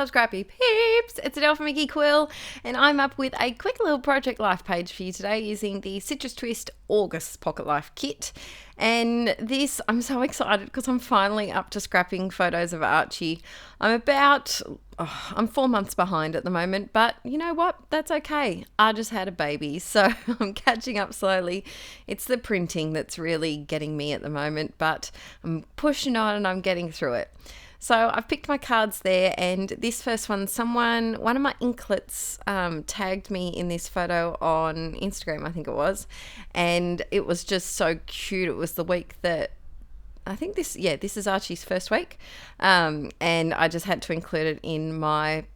up, scrappy peeps? It's Adele from Inkie Quill, and I'm up with a quick little Project Life page for you today using the Citrus Twist August Pocket Life kit. And this, I'm so excited because I'm finally up to scrapping photos of Archie. I'm 4 months behind at the moment, but you know what? That's okay. I just had a baby, so I'm catching up slowly. It's the printing that's really getting me at the moment, but I'm pushing on and I'm getting through it. So I've picked my cards there, and this first one, one of my inklets tagged me in this photo on Instagram, I think it was, and it was just so cute. It was the week that I think this is Archie's first week, and I just had to include it in my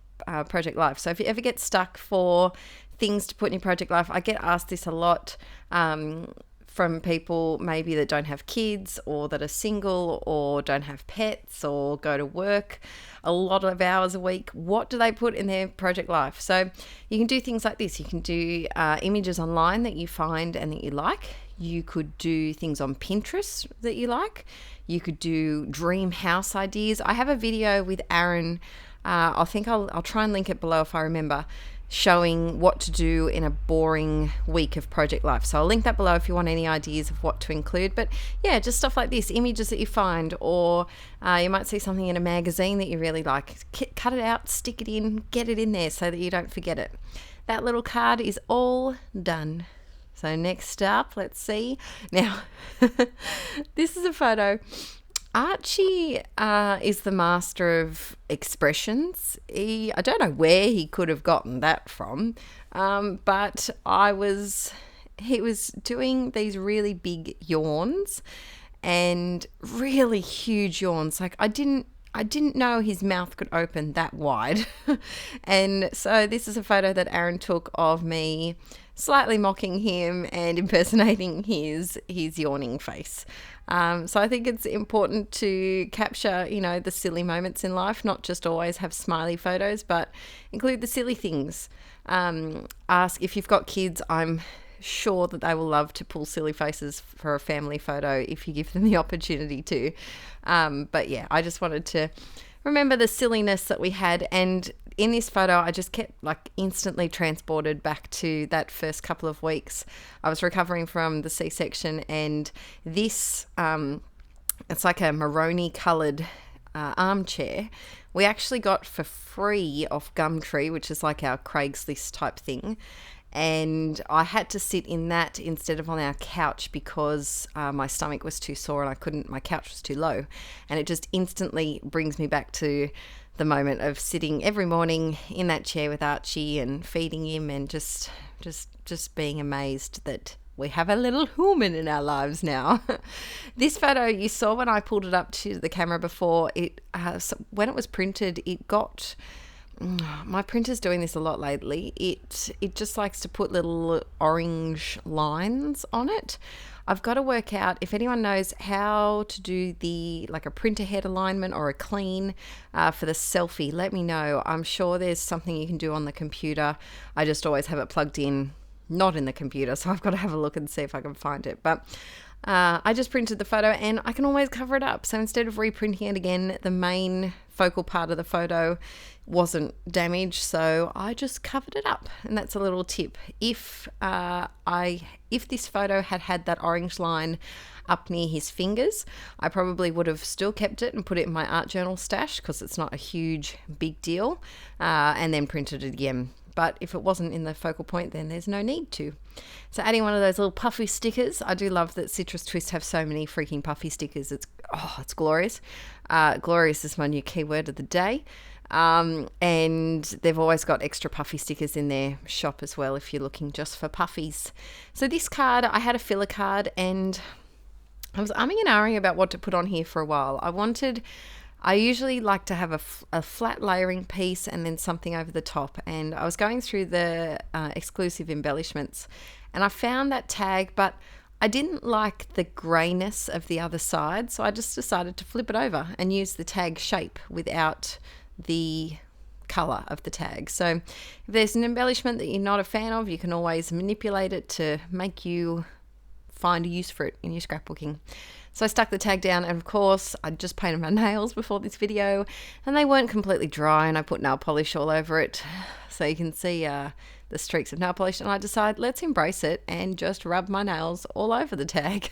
Project Life. So if you ever get stuck for things to put in your Project Life, I get asked this a lot from people maybe that don't have kids or that are single or don't have pets or go to work a lot of hours a week. What do they put in their Project Life? So you can do things like this. You can do images online that you find and that you like. You could do things on Pinterest that you like. You could do dream house ideas. I have a video with Aaron. I'll try and link it below if I remember, showing what to do in a boring week of Project Life. So I'll link that below if you want any ideas of what to include. But yeah, just stuff like this, images that you find, or you might see something in a magazine that you really like. Cut it out, stick it in, get it in there so that you don't forget it. That little card is all done. So next up, let's see. Now, this is a photo. Archie is the master of expressions. I don't know where he could have gotten that from, but he was doing these really big yawns and really huge yawns. Like I didn't know his mouth could open that wide. And so this is a photo that Aaron took of me slightly mocking him and impersonating his yawning face. So I think it's important to capture, the silly moments in life, not just always have smiley photos, but include the silly things. Ask if you've got kids. I'm sure that they will love to pull silly faces for a family photo if you give them the opportunity to. But yeah, I just wanted to remember the silliness that we had. And in this photo, I just kept instantly transported back to that first couple of weeks. I was recovering from the C-section, and this, it's like a maroon coloured armchair. We actually got for free off Gumtree, which is like our Craigslist type thing. And I had to sit in that instead of on our couch because my stomach was too sore and my couch was too low. And it just instantly brings me back to the moment of sitting every morning in that chair with Archie and feeding him and just being amazed that we have a little human in our lives now. This photo you saw when I pulled it up to the camera before, when it was printed, it got... My printer's doing this a lot lately. It just likes to put little orange lines on it. I've got to work out if anyone knows how to do a printer head alignment or a clean for the selfie. Let me know. I'm sure there's something you can do on the computer. I just always have it plugged in, not in the computer, so I've got to have a look and see if I can find it. But I just printed the photo and I can always cover it up. So instead of reprinting it again, the main focal part of the photo wasn't damaged, so I just covered it up. And that's a little tip. If this photo had that orange line up near his fingers, I probably would have still kept it and put it in my art journal stash because it's not a big deal, and then printed it again. But if it wasn't in the focal point, then there's no need to. So adding one of those little puffy stickers. I do love that Citrus Twist have so many freaking puffy stickers. It's glorious. Glorious is my new keyword of the day. And they've always got extra puffy stickers in their shop as well if you're looking just for puffies. So this card, I had a filler card and I was umming and ahhing about what to put on here for a while. I usually like to have a flat layering piece and then something over the top. And I was going through the exclusive embellishments and I found that tag, but I didn't like the greyness of the other side. So I just decided to flip it over and use the tag shape without the color of the tag. So if there's an embellishment that you're not a fan of, you can always manipulate it to make you find a use for it in your scrapbooking. So I stuck the tag down, and of course I'd just painted my nails before this video and they weren't completely dry, and I put nail polish all over it so you can see the streaks of nail polish, and I decided let's embrace it and just rub my nails all over the tag.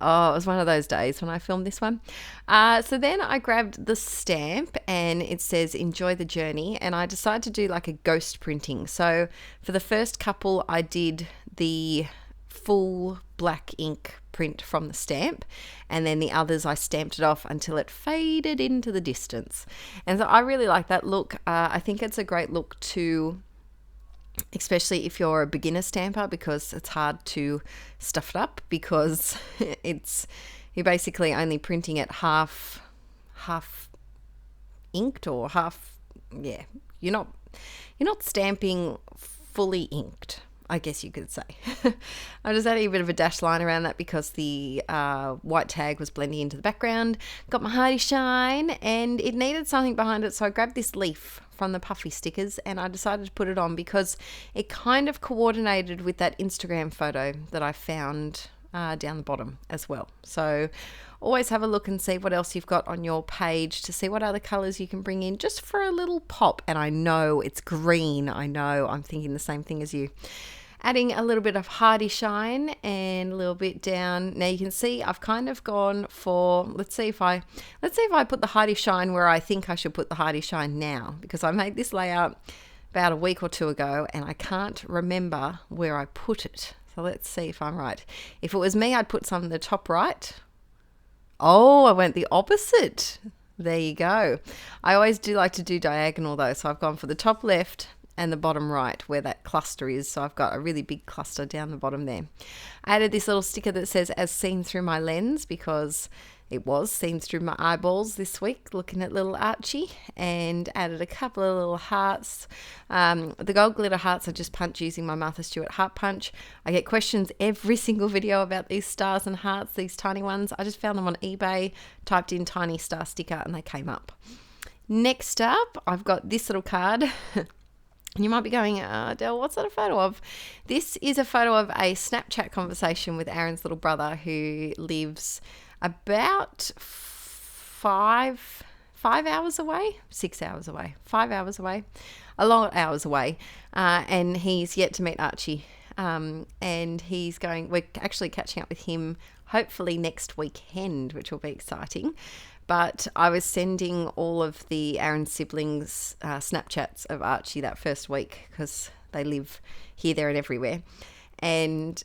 Oh, it was one of those days when I filmed this one. So then I grabbed the stamp and it says enjoy the journey, and I decided to do like a ghost printing. So for the first couple I did the full black ink print from the stamp, and then the others I stamped it off until it faded into the distance. And so I really like that look. I think it's a great look to, especially if you're a beginner stamper, because it's hard to stuff it up, because you're basically only printing it half inked, or half, yeah, you're not stamping fully inked, I guess you could say. I'm just adding a bit of a dashed line around that because the white tag was blending into the background. Got my Heidi Shine and it needed something behind it, so I grabbed this leaf from the puffy stickers and I decided to put it on because it kind of coordinated with that Instagram photo that I found down the bottom as well. So always have a look and see what else you've got on your page to see what other colours you can bring in just for a little pop. And I know it's green. I know, I'm thinking the same thing as you. Adding a little bit of Heidi Shine and a little bit down. Now you can see I've kind of gone for, let's see if I put the Heidi Shine where I think I should put the Heidi Shine now, because I made this layout about a week or two ago and I can't remember where I put it. So let's see if I'm right. If it was me, I'd put some in the top right. Oh, I went the opposite. There you go. I always do like to do diagonal though, so I've gone for the top left and the bottom right where that cluster is. So I've got a really big cluster down the bottom there. I added this little sticker that says as seen through my lens, because it was seen through my eyeballs this week looking at little Archie, and added a couple of little hearts. The gold glitter hearts I just punch using my Martha Stewart heart punch. I get questions every single video about these stars and hearts, these tiny ones. I just found them on eBay, typed in tiny star sticker and they came up. Next up, I've got this little card. You might be going, Del, what's that a photo of? This is a photo of a Snapchat conversation with Aaron's little brother, who lives about 5 hours away, 6 hours away, 5 hours away, a lot of hours away. And he's yet to meet Archie. And we're actually catching up with him hopefully next weekend, which will be exciting. But I was sending all of the Aaron siblings Snapchats of Archie that first week, because they live here, there and everywhere. And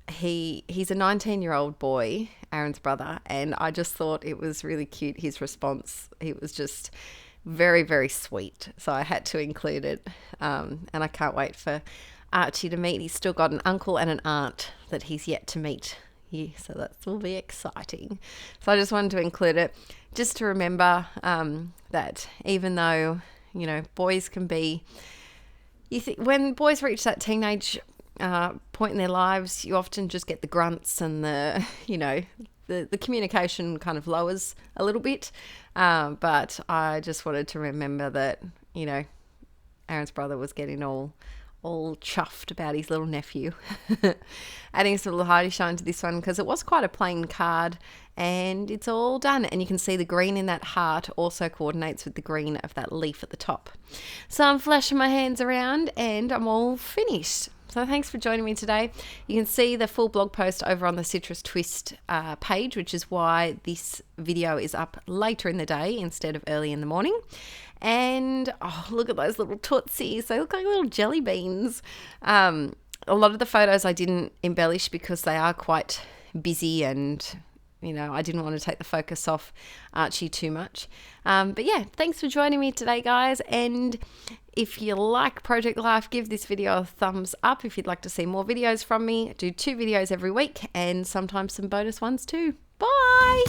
he's a 19-year-old boy, Aaron's brother, and I just thought it was really cute, his response. It was just very, very sweet. So I had to include it. And I can't wait for Archie to meet. He's still got an uncle and an aunt that he's yet to meet. Yeah, so that will be exciting. So I just wanted to include it just to remember that even though, you know, boys can be, when boys reach that teenage point in their lives, you often just get the grunts and the communication kind of lowers a little bit. But I just wanted to remember that, you know, Aaron's brother was getting all chuffed about his little nephew. Adding some little Heidi Shine to this one because it was quite a plain card, and it's all done. And you can see the green in that heart also coordinates with the green of that leaf at the top. So I'm flashing my hands around and I'm all finished. So thanks for joining me today. You can see the full blog post over on the Citrus Twist page, which is why this video is up later in the day instead of early in the morning. And oh, look at those little tootsies. They look like little jelly beans. A lot of the photos I didn't embellish because they are quite busy, and you know, I didn't want to take the focus off Archie too much. But yeah, thanks for joining me today, guys. And if you like Project Life, give this video a thumbs up. If you'd like to see more videos from me, I do 2 videos every week and sometimes some bonus ones too. Bye!